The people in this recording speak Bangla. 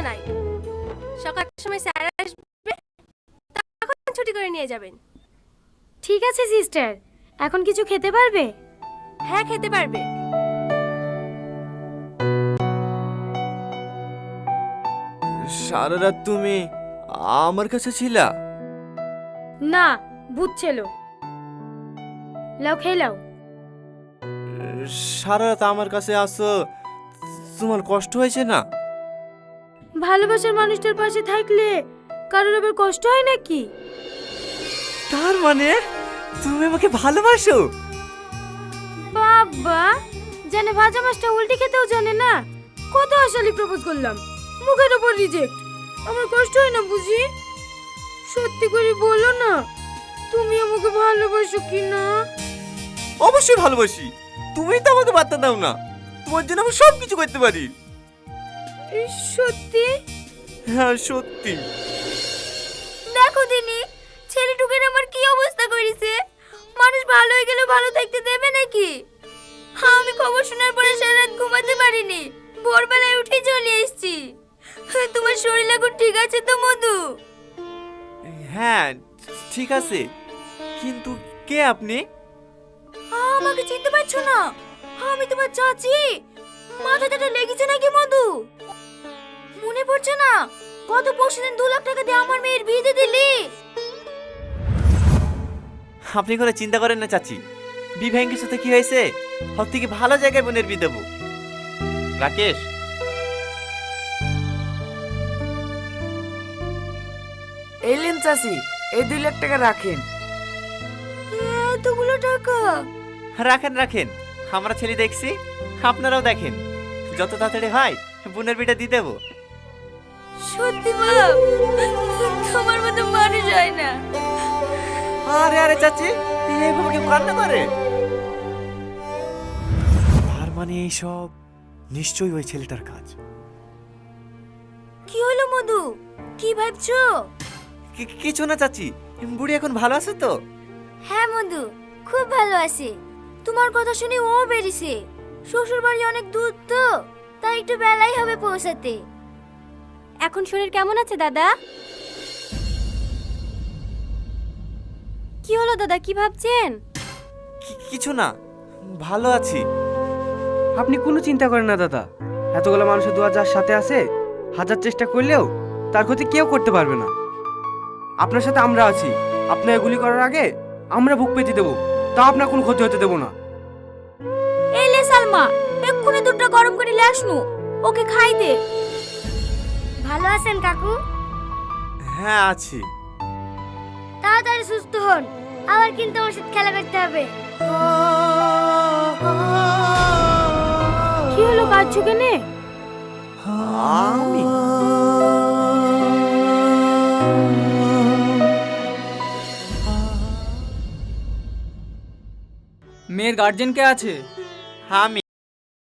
নাই। সকালের সময় স্যার আসবে, তখন ছুটি করে নিয়ে যাবেন। ঠিক আছে সিস্টার, এখন কিছু খেতে পারবে? হ্যাঁ, খেতে পারবে। সারা রাত তুমি আমার কাছে ছিলা? না, বুঝছিল। লাও খেয়ে লাও। সারা রাত আমার কাছে আসো, তোমার কষ্ট হয়েছে না? ভালোবাসার মানুষটার পাশে থাকলে কারোর আবার কষ্ট হয় নাকি? তার মানে তুমি আমাকে ভালোবাসো? বাবা, জানে ভাজা মাছটা উল্টে খেতেও জানে না। কত আশালি প্রপোজ করলাম, মুখের ওপর রিজেক্ট। আমার কষ্ট হয় না বুঝি? সত্যি করে বলো না, তুমি আমাকে ভালোবাসো কি না? অবশ্যই ভালোবাসি। তুমি তো আমাকে বার্তা দাও না, তোমার জন্য আমি সব কিছু করতে পারি। সত্যি? হ্যাঁ সত্যি। দেখো দিনি, ছেলেটুকের আমার কি অবস্থা করেছে। মানুষ ভালো হয়ে গেলে ভালো থাকতে দেবে নাকি? আমি খবর শোনার পরে সারা রাত ঘুমাতে পারিনি, ভোরবেলায় উঠে চলে এসেছি। তোমার শরীর এখন ঠিক আছে তো মধু? হ্যাঁ ঠিক আছে, কিন্তু কে আপনি? আমাকে চিনতে পারছো না? আমি তোমার চাচি। মাথাটা লেগেছে নাকি মধু? মনে পড়ছে না? গত পরশুদিন 2 লাখ টাকা দিয়ে আমার মেয়ের বিয়ে দিয়ে দিলি। আপনি করে চিন্তা করেন না চাচি, বিভাঙ্গের সাথে কি হয়েছে, সব থেকে ভালো জায়গায় বোনের বিয়ে দেবো। রাকেশ, এলেন চাচি, এই 2 লাখ টাকা রাখেন। এতগুলো টাকা? রাখেন রাখেন, আমরা ছেলে দেখছি, আপনারাও দেখেন, যত তাড়াতাড়ি হয় বোনের বিটা দিয়ে দেবো। সত্যি বাপ, তোমার মতো মানুষ হয় না। আরে আরে চাচি, এইভাবে কেউ কান্না করে? তার মানে এইসব নিশ্চয়ই ওই ছেলেটার কাজ। কি হলো মধু, কি ভাবছো? কিছু না চাচি, বুড়ি এখন ভালো আছে তো? হ্যাঁ মধু, খুব ভালো আছে। তোমার কথা শুনে ও বেরিয়েছে। শ্বশুর বাড়ি অনেক দূর তো, তাই একটু বেলাই হবে পৌঁছাতে। এখন শরীর কেমন আছে দাদা? কি হলো দাদা, কি ভাবছেন? কিছু না, ভালো আছি। আপনি কোনো চিন্তা করেন না দাদা, এতগুলো মানুষের দোয়া যার সাথে আছে, হাজার চেষ্টা করলেও তার ক্ষতি কেউ করতে পারবে না। আপনার সাথে আমরা আছি, আপনাকে গুলি করার আগে আমরা বুক পেতে দেবো, তা আপনার কোনো ক্ষতি হতে দেবো না। এই লে সালমা, এক্ষুনি দুধটা গরম করে লে আসনু, ওকে খাই দে। ভালো আছেন কাকু? হ্যাঁ আছি। তাড়াতাড়ি সুস্থ হন, আবার কিন্তু আমার সাথে খেলা করতে হবে। কি হলো, কাঁদছো কেনে? আমি মেয়ের গার্জেন কে আছে? আমি